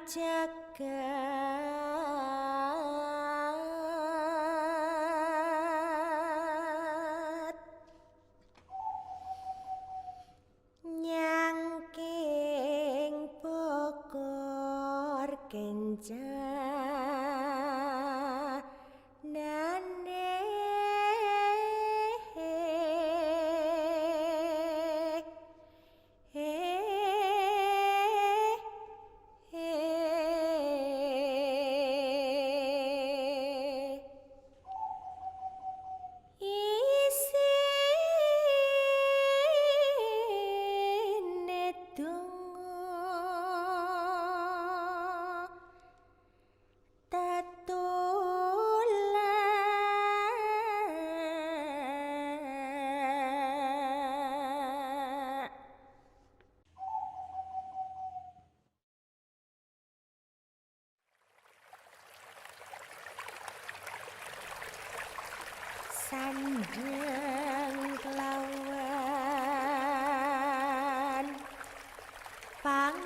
jagat nyangking pokor kenjanane sandang kelawan pangan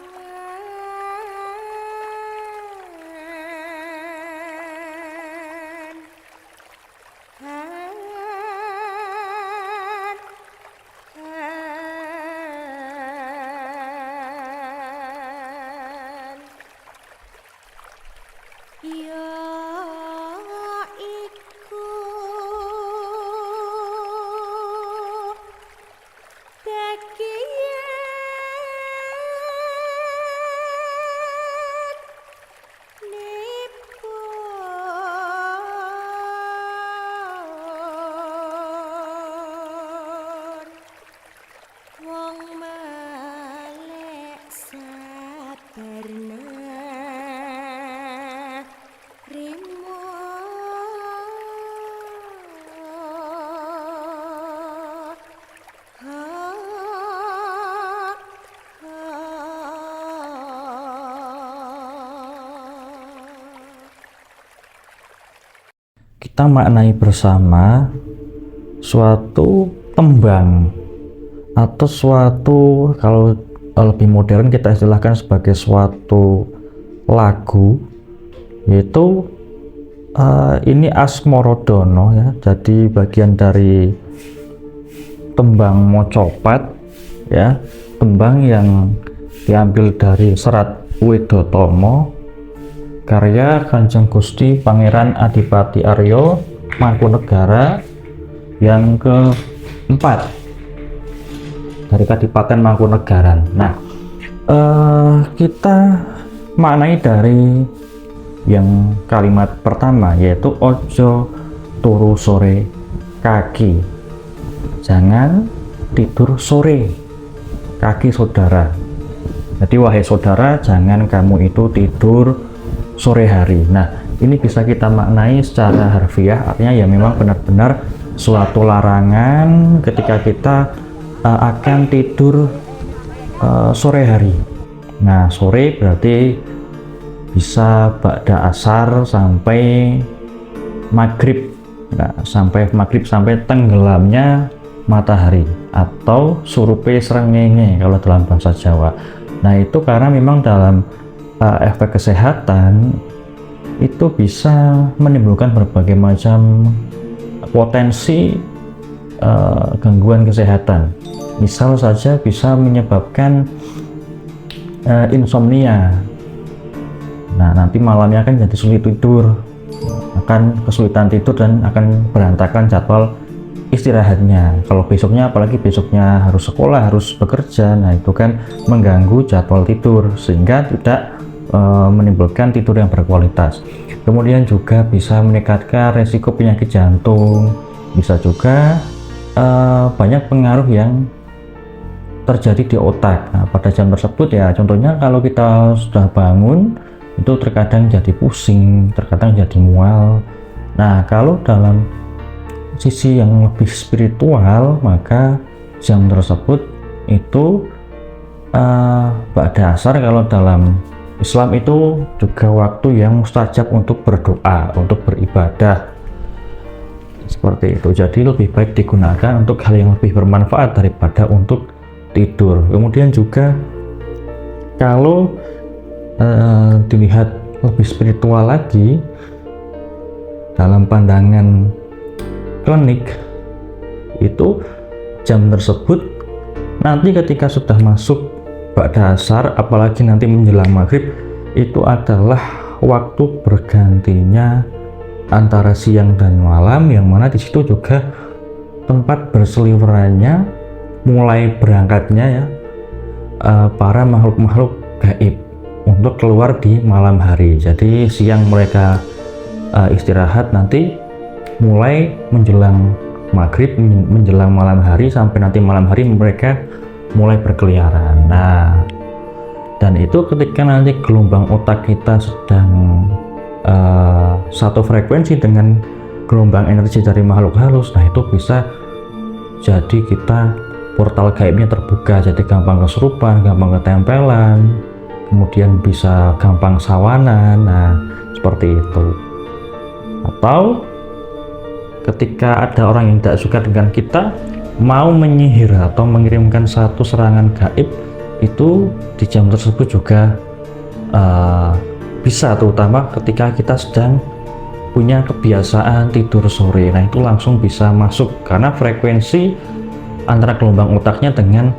ya iku bagian nipun wong melek sabarna kita maknai bersama suatu tembang atau suatu, kalau lebih modern kita istilahkan sebagai suatu lagu, yaitu ini Asmorodono ya, jadi bagian dari tembang Mocopat ya, tembang yang diambil dari serat Wedotomo karya Kanjeng Gusti Pangeran Adipati Aryo Mangkunegara yang keempat dari Kadipaten Mangkunegaran. Nah, kita maknai dari yang kalimat pertama, yaitu ojo turu sore kaki, jangan tidur sore kaki saudara. Jadi wahai saudara, jangan kamu itu tidur sore hari. Nah, ini bisa kita maknai secara harfiah, artinya ya memang benar-benar suatu larangan ketika kita akan tidur sore hari. Nah, sore berarti bisa ba'da asar sampai maghrib. Nah, sampai maghrib, sampai tenggelamnya matahari atau surupe srengenge kalau dalam bahasa Jawa. Nah, itu karena memang dalam efek kesehatan itu bisa menimbulkan berbagai macam potensi gangguan kesehatan. Misal saja bisa menyebabkan insomnia. Nah, nanti malamnya akan jadi sulit tidur, akan kesulitan tidur dan akan berantakan jadwal istirahatnya. Kalau besoknya, apalagi besoknya harus sekolah, harus bekerja, nah itu kan mengganggu jadwal tidur sehingga tidak menimbulkan tidur yang berkualitas. Kemudian juga bisa meningkatkan resiko penyakit jantung, bisa juga banyak pengaruh yang terjadi di otak. Nah, pada jam tersebut ya, contohnya kalau kita sudah bangun itu terkadang jadi pusing, terkadang jadi mual. Nah, kalau dalam sisi yang lebih spiritual, maka jam tersebut itu ba'da asar kalau dalam Islam itu juga waktu yang mustajab untuk berdoa, untuk beribadah. Seperti itu. Jadi lebih baik digunakan untuk hal yang lebih bermanfaat daripada untuk tidur. Kemudian juga kalau dilihat lebih spiritual lagi dalam pandangan klinik, itu jam tersebut nanti ketika sudah masuk ba'da asar, apalagi nanti menjelang maghrib, itu adalah waktu bergantinya antara siang dan malam, yang mana di situ juga tempat berseliwerannya, mulai berangkatnya ya para makhluk-makhluk gaib untuk keluar di malam hari. Jadi siang mereka istirahat, nanti mulai menjelang maghrib, menjelang malam hari, sampai nanti malam hari mereka mulai berkeliaran. Nah, dan itu ketika nanti gelombang otak kita sedang satu frekuensi dengan gelombang energi dari makhluk halus, nah itu bisa jadi kita portal gaibnya terbuka, jadi gampang kesurupan, gampang ketempelan, kemudian bisa gampang sawanan. Nah, seperti itu. Atau ketika ada orang yang tidak suka dengan kita, mau menyihir atau mengirimkan satu serangan gaib, itu di jam tersebut juga bisa, terutama ketika kita sedang punya kebiasaan tidur sore. Nah, itu langsung bisa masuk karena frekuensi antara gelombang otaknya dengan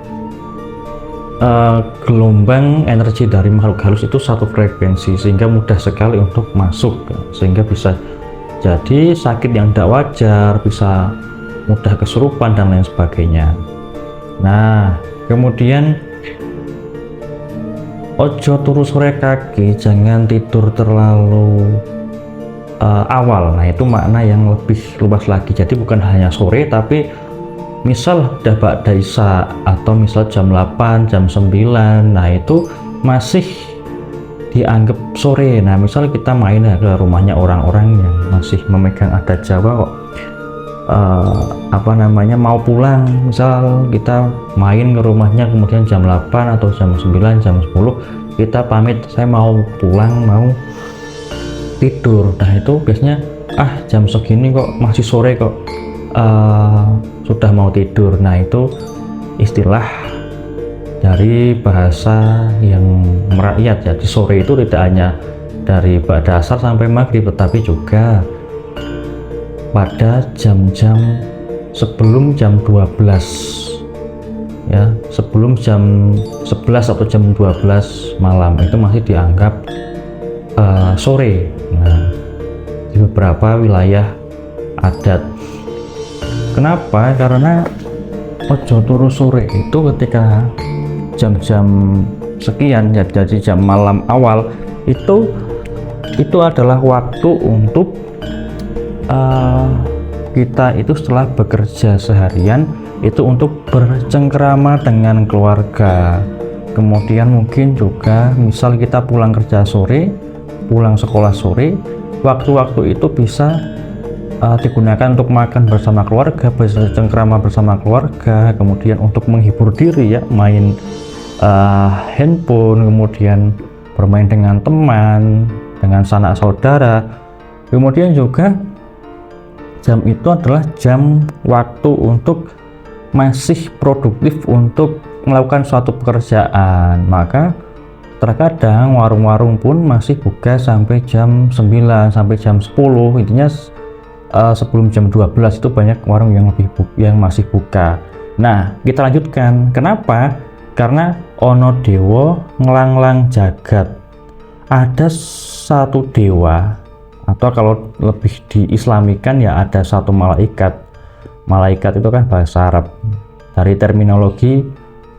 gelombang energi dari makhluk halus itu satu frekuensi, sehingga mudah sekali untuk masuk, sehingga bisa jadi sakit yang tidak wajar, bisa mudah kesurupan dan lain sebagainya. Nah, kemudian ojo turu sore kaki, jangan tidur terlalu awal. Nah, itu makna yang lebih luas lagi. Jadi bukan hanya sore, tapi misal udah ba'da isya atau misal jam 8, jam 9, nah itu masih dianggap sore. Nah, misal kita main ke rumahnya orang-orang yang masih memegang adat Jawa kok mau pulang, misal kita main ke rumahnya kemudian jam 8 atau jam 9, jam 10 kita pamit, saya mau pulang, mau tidur. Nah, itu biasanya jam segini kok masih sore kok sudah mau tidur. Nah, itu istilah dari bahasa yang merakyat. Jadi sore itu tidak hanya dari ba'da asar sampai maghrib, tetapi juga pada jam-jam sebelum jam 12 ya, sebelum jam 11 atau jam 12 malam itu masih dianggap sore. Nah, di beberapa wilayah adat. Kenapa? Karena ojo turu sore itu ketika jam-jam sekian, jadi jam malam awal itu adalah waktu untuk kita itu setelah bekerja seharian itu untuk bercengkrama dengan keluarga. Kemudian mungkin juga misal kita pulang kerja sore, pulang sekolah sore, waktu-waktu itu bisa digunakan untuk makan bersama keluarga, bercengkrama bersama keluarga, kemudian untuk menghibur diri ya, main handphone, kemudian bermain dengan teman, dengan sanak saudara. Kemudian juga jam itu adalah jam waktu untuk masih produktif untuk melakukan suatu pekerjaan. Maka terkadang warung-warung pun masih buka sampai jam 9, sampai jam 10. Intinya sebelum jam 12 itu banyak warung yang masih buka. Nah, kita lanjutkan. Kenapa? Karena ono dewa ngelanglang jagat. Ada satu dewa, atau kalau lebih diislamikan ya ada satu malaikat. Malaikat itu kan bahasa Arab dari terminologi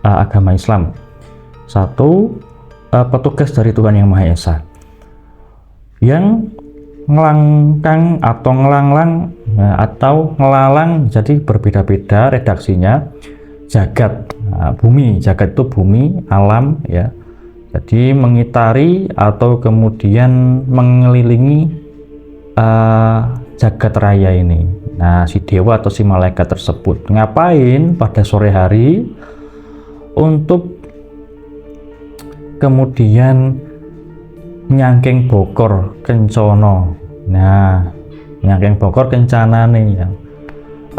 agama Islam. Satu petugas dari Tuhan Yang Maha Esa yang ngelangkang atau ngelanglang Nah, atau ngelalang jadi berbeda-beda redaksinya. Jagat, nah, bumi, jagat itu bumi, alam ya. Jadi mengitari atau kemudian mengelilingi jagat raya ini. Nah, si dewa atau si malaikat tersebut ngapain pada sore hari? Untuk kemudian nyangking bokor kencono. Nah, nyangking bokor kencana nih ya,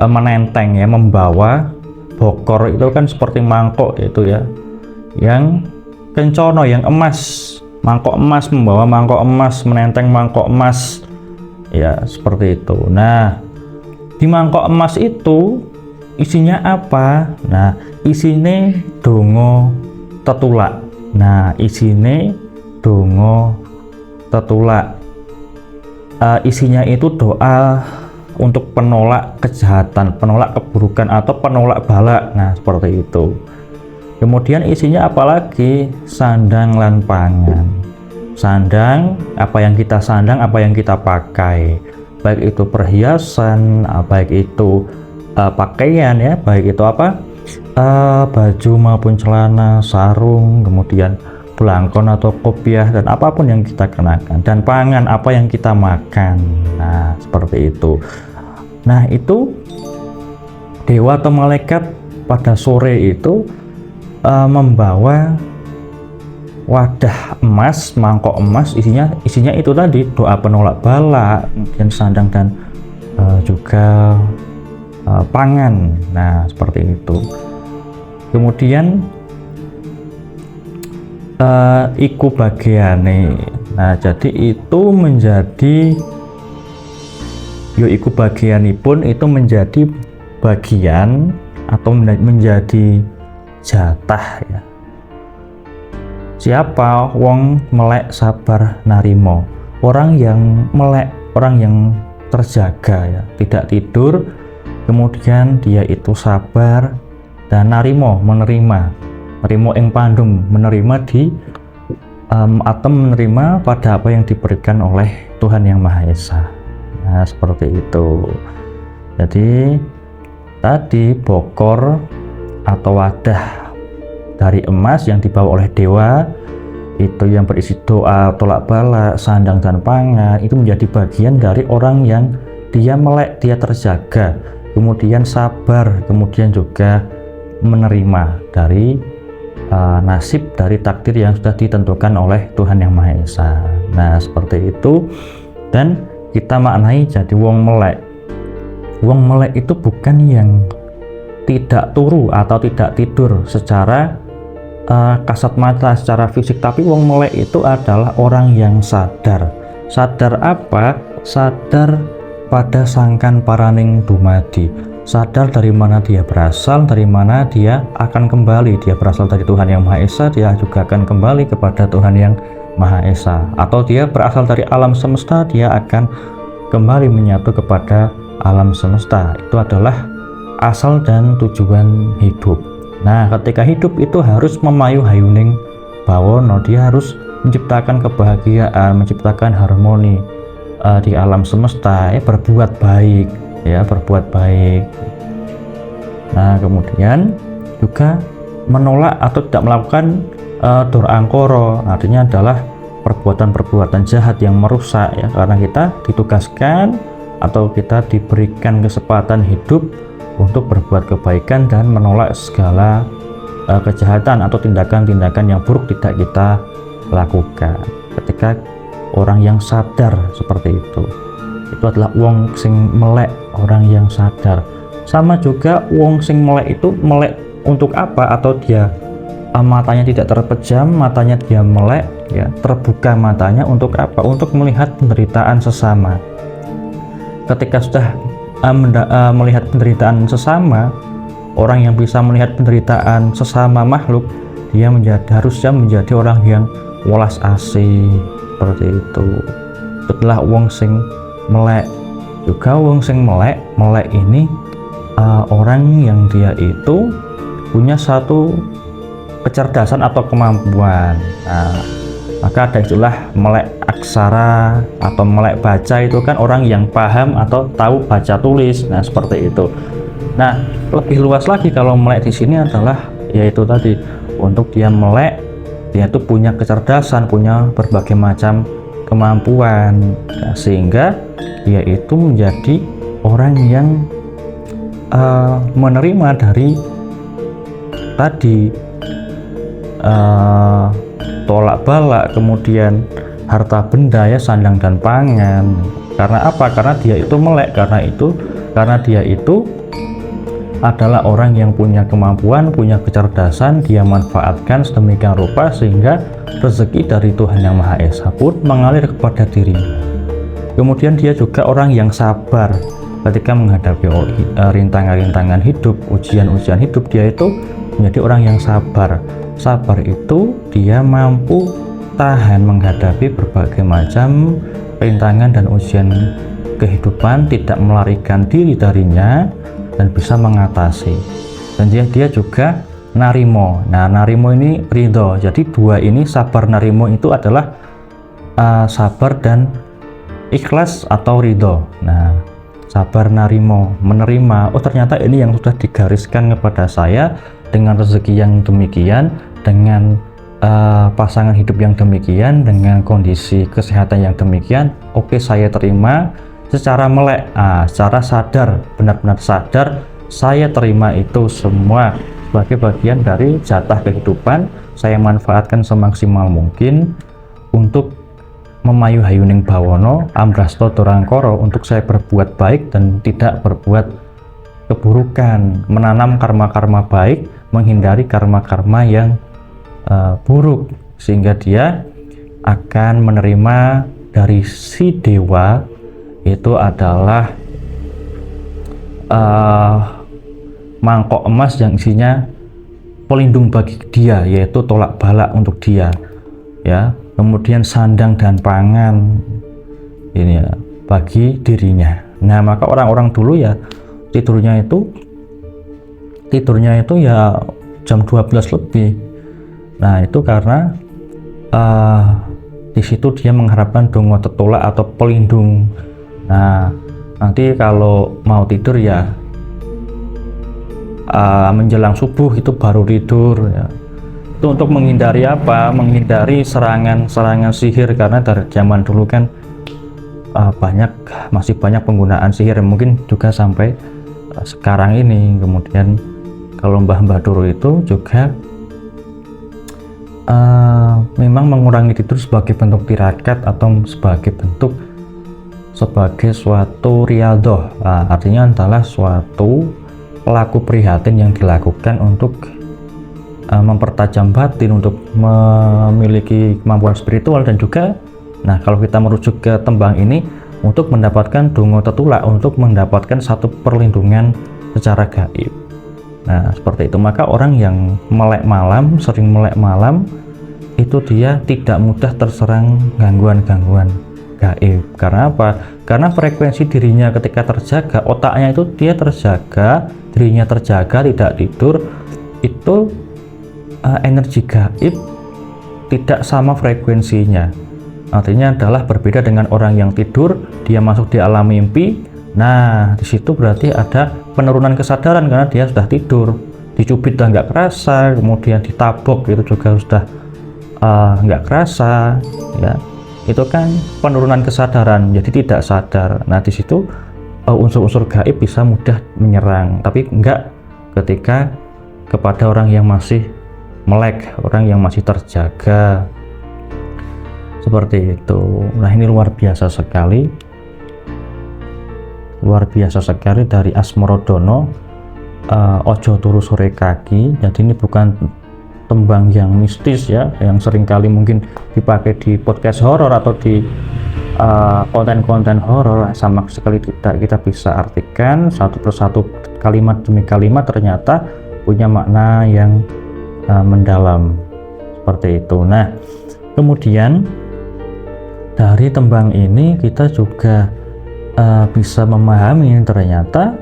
menenteng ya, membawa bokor itu kan seperti mangkok itu ya, yang kencono, yang emas, mangkok emas, membawa mangkok emas, menenteng mangkok emas ya, seperti itu. Nah, di mangkok emas itu isinya apa? Nah, isinya dongo tetulak. Nah, isinya dongo tetulak. Isinya itu doa untuk penolak kejahatan, penolak keburukan, atau penolak bala. Nah, seperti itu. Kemudian isinya apalagi? Sandang lan pangan. Sandang, apa yang kita sandang, apa yang kita pakai, baik itu perhiasan, baik itu pakaian ya, baik itu apa, baju maupun celana, sarung, kemudian belangkon atau kopiah, dan apapun yang kita kenakan. Dan pangan, apa yang kita makan. Nah, seperti itu. Nah, itu dewa atau malaikat pada sore itu membawa wadah emas, mangkok emas, isinya itu tadi doa penolak bala, kemudian sandang, dan juga pangan. Nah, seperti itu. Kemudian iku bagiane. Nah, jadi itu menjadi iku bagianipun, itu menjadi bagian atau menjadi jatah ya. Siapa? Wong melek sabar narimo. Orang yang melek, orang yang terjaga ya, tidak tidur, kemudian dia itu sabar, dan narimo, menerima. Nerimo ing pandum, menerima di atau menerima pada apa yang diberikan oleh Tuhan Yang Maha Esa. Nah, seperti itu. Jadi tadi bokor atau wadah dari emas yang dibawa oleh dewa itu yang berisi doa, tolak bala, sandang, dan pangan, itu menjadi bagian dari orang yang dia melek, dia terjaga, kemudian sabar, kemudian juga menerima dari nasib, dari takdir yang sudah ditentukan oleh Tuhan Yang Maha Esa. Nah, seperti itu. Dan kita maknai jadi wong melek. Wong melek itu bukan yang tidak turu atau tidak tidur secara kasat mata, secara fisik, tapi wong melek itu adalah orang yang sadar. Sadar apa? Sadar pada sangkan paraning dumadi. Sadar dari mana dia berasal, dari mana dia akan kembali. Dia berasal dari Tuhan Yang Maha Esa, dia juga akan kembali kepada Tuhan Yang Maha Esa. Atau dia berasal dari alam semesta, dia akan kembali menyatu kepada alam semesta. Itu adalah asal dan tujuan hidup. Nah, ketika hidup itu harus memayu hayuning bawono, dia harus menciptakan kebahagiaan, menciptakan harmoni di alam semesta, berbuat baik ya, berbuat baik. Nah, kemudian juga menolak atau tidak melakukan durangkoro, artinya adalah perbuatan-perbuatan jahat yang merusak ya, karena kita ditugaskan atau kita diberikan kesempatan hidup untuk berbuat kebaikan dan menolak segala kejahatan atau tindakan-tindakan yang buruk tidak kita lakukan. Ketika orang yang sadar seperti itu adalah wong sing melek, orang yang sadar. Sama juga wong sing melek itu melek untuk apa? Atau dia matanya tidak terpejam, matanya dia melek ya, terbuka matanya untuk apa? Untuk melihat penderitaan sesama. Ketika sudah melihat penderitaan sesama, orang yang bisa melihat penderitaan sesama makhluk, dia harusnya menjadi orang yang welas asih, seperti itu. Setelah wong sing melek, juga wong sing melek ini orang yang dia itu punya satu kecerdasan atau kemampuan. Nah, Maka ada istilah melek aksara atau melek baca, itu kan orang yang paham atau tahu baca tulis. Nah, seperti itu. Nah, lebih luas lagi kalau melek di sini adalah yaitu tadi untuk dia melek, dia itu punya kecerdasan, punya berbagai macam kemampuan, nah, sehingga dia itu menjadi orang yang menerima dari tadi tolak balak, kemudian harta benda ya, sandang dan pangan. Karena apa? Karena dia itu melek, karena dia itu adalah orang yang punya kemampuan, punya kecerdasan, dia manfaatkan sedemikian rupa sehingga rezeki dari Tuhan Yang Maha Esa pun mengalir kepada dirinya. Kemudian dia juga orang yang sabar ketika menghadapi rintangan-rintangan hidup, ujian-ujian hidup. Dia itu menjadi orang yang sabar. Sabar itu dia mampu tahan menghadapi berbagai macam rintangan dan ujian kehidupan, tidak melarikan diri darinya, dan bisa mengatasi. Dan dia juga narimo. Nah, narimo ini ridho. Jadi dua ini, sabar narimo, itu adalah sabar dan ikhlas atau ridho. Nah, sabar narimo, menerima, oh ternyata ini yang sudah digariskan kepada saya dengan rezeki yang demikian, dengan pasangan hidup yang demikian, dengan kondisi kesehatan yang demikian. Oke, saya terima secara melek, secara sadar, benar-benar sadar, saya terima itu semua sebagai bagian dari jatah kehidupan. Saya manfaatkan semaksimal mungkin untuk memayu hayuning bawono ambrasto dorangkoro, untuk saya berbuat baik dan tidak berbuat keburukan, menanam karma-karma baik, menghindari karma-karma yang buruk, sehingga dia akan menerima dari si dewa itu adalah mangkok emas yang isinya pelindung bagi dia, yaitu tolak balak untuk dia, ya. Kemudian sandang dan pangan ini ya, bagi dirinya. Nah, maka orang-orang dulu ya tidurnya itu ya jam 12 lebih. Nah, itu karena di situ dia mengharapkan dongo tetulak atau pelindung. Nah, nanti kalau mau tidur ya menjelang subuh itu baru tidur ya. Itu untuk menghindari apa? Menghindari serangan sihir, karena dari zaman dulu kan masih banyak penggunaan sihir, mungkin juga sampai sekarang ini. Kemudian kalau Mbah Doro itu juga memang mengurangi tidur sebagai bentuk tirakat atau sebagai suatu riadoh, artinya adalah suatu pelaku prihatin yang dilakukan untuk mempertajam batin, untuk memiliki kemampuan spiritual, dan juga, nah kalau kita merujuk ke tembang ini, untuk mendapatkan dongo tetulak, untuk mendapatkan satu perlindungan secara gaib. Nah, seperti itu. Maka orang yang sering melek malam itu dia tidak mudah terserang gangguan-gangguan gaib. Karena apa? Karena frekuensi dirinya ketika terjaga, otaknya itu dia terjaga, dirinya terjaga, tidak tidur, itu energi gaib tidak sama frekuensinya. Artinya adalah berbeda dengan orang yang tidur, dia masuk di alam mimpi. Nah, di situ berarti ada penurunan kesadaran karena dia sudah tidur, dicubit dan nggak kerasa, kemudian ditabok itu juga sudah nggak kerasa, ya. Itu kan penurunan kesadaran, jadi tidak sadar. Nah, di situ unsur-unsur gaib bisa mudah menyerang, tapi enggak ketika kepada orang yang masih melek, orang yang masih terjaga, seperti itu. Nah, ini luar biasa sekali dari Asmorodono, Ojo Turu Sore Kaki. Jadi ini bukan tembang yang mistis ya, yang seringkali mungkin dipakai di podcast horor atau di konten-konten horor. Sama sekali tidak. Kita bisa artikan satu persatu, kalimat demi kalimat ternyata punya makna yang mendalam, seperti itu. Nah, kemudian dari tembang ini kita juga bisa memahami ternyata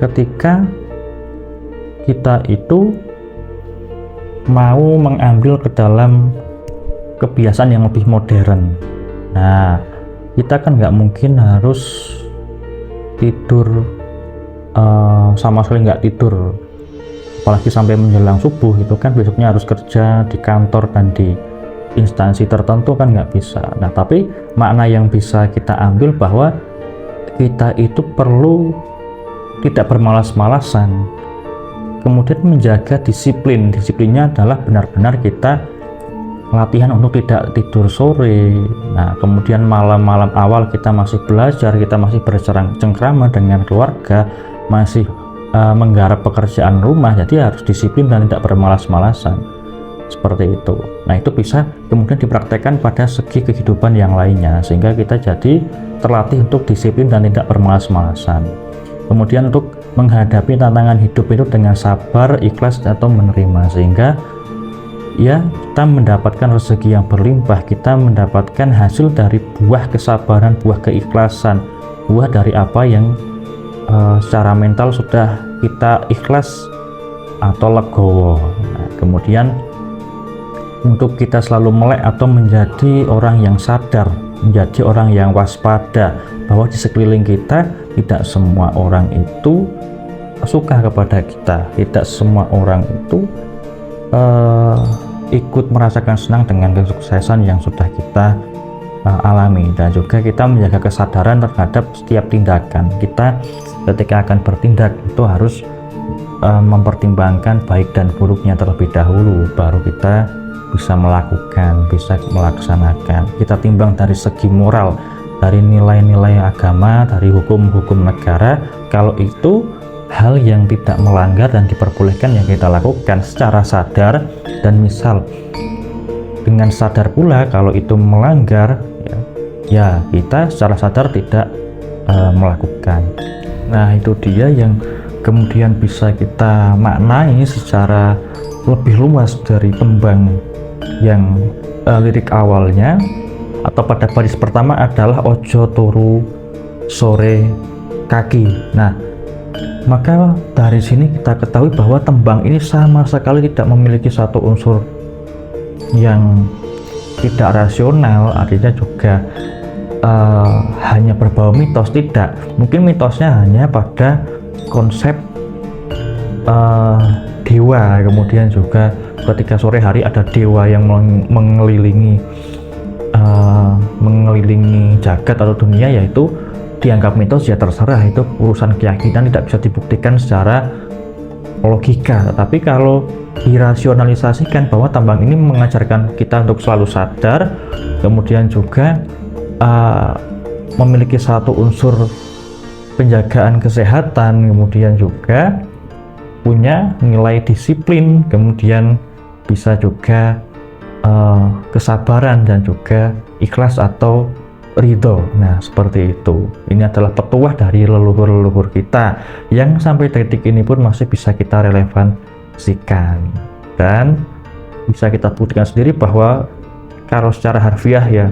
ketika kita itu mau mengambil ke dalam kebiasaan yang lebih modern. Nah, kita kan nggak mungkin harus tidur sama sekali nggak tidur, apalagi sampai menjelang subuh. Itu kan besoknya harus kerja di kantor dan di instansi tertentu, kan nggak bisa. Nah, tapi makna yang bisa kita ambil bahwa kita itu perlu tidak bermalas-malasan, kemudian menjaga disiplin. Disiplinnya adalah benar-benar kita latihan untuk tidak tidur sore. Nah, kemudian malam-malam awal kita masih belajar, kita masih bercengkrama dengan keluarga, masih menggarap pekerjaan rumah, jadi harus disiplin dan tidak bermalas-malasan, seperti itu. Nah, itu bisa kemudian dipraktekkan pada segi kehidupan yang lainnya, sehingga kita jadi terlatih untuk disiplin dan tidak bermalas-malasan. Kemudian untuk menghadapi tantangan hidup itu dengan sabar, ikhlas, atau menerima, sehingga ya kita mendapatkan rezeki yang berlimpah, kita mendapatkan hasil dari buah kesabaran, buah keikhlasan, buah dari apa yang secara mental sudah kita ikhlas atau legowo. Nah, kemudian untuk kita selalu melek atau menjadi orang yang sadar, menjadi orang yang waspada bahwa di sekeliling kita tidak semua orang itu suka kepada kita, tidak semua orang itu ikut merasakan senang dengan kesuksesan yang sudah kita alami. Dan juga kita menjaga kesadaran terhadap setiap tindakan kita. Ketika akan bertindak itu harus mempertimbangkan baik dan buruknya terlebih dahulu, baru kita bisa melakukan, bisa melaksanakan. Kita timbang dari segi moral, dari nilai-nilai agama, dari hukum-hukum negara. Kalau itu hal yang tidak melanggar dan diperbolehkan yang kita lakukan secara sadar, dan misal dengan sadar pula kalau itu melanggar, ya kita secara sadar tidak melakukan. Nah, itu dia yang kemudian bisa kita maknai secara lebih luas dari tembang yang lirik awalnya atau pada baris pertama adalah ojo turu sore kaki. Nah, maka dari sini kita ketahui bahwa tembang ini sama sekali tidak memiliki satu unsur yang tidak rasional, artinya juga hanya berbau mitos. Tidak, mungkin mitosnya hanya pada konsep dewa, kemudian juga ketika sore hari ada dewa yang mengelilingi jagat atau dunia, yaitu dianggap mitos. Ya terserah, itu urusan keyakinan, tidak bisa dibuktikan secara logika. Tapi kalau dirasionalisasikan bahwa tembang ini mengajarkan kita untuk selalu sadar, kemudian juga memiliki satu unsur penjagaan kesehatan, kemudian juga punya nilai disiplin, kemudian bisa juga kesabaran dan juga ikhlas atau ridho. Nah, seperti itu. Ini adalah petuah dari leluhur-leluhur kita yang sampai detik ini pun masih bisa kita relevansikan, dan bisa kita buktikan sendiri bahwa kalau secara harfiah ya,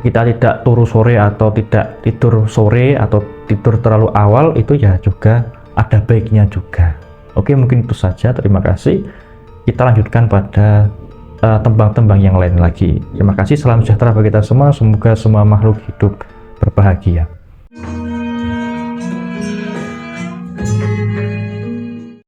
kita tidak turu sore atau tidak tidur sore atau tidur terlalu awal itu ya juga ada baiknya juga. Oke, mungkin itu saja. Terima kasih. Kita lanjutkan pada tembang-tembang yang lain lagi. Terima kasih. Salam sejahtera bagi kita semua. Semoga semua makhluk hidup berbahagia.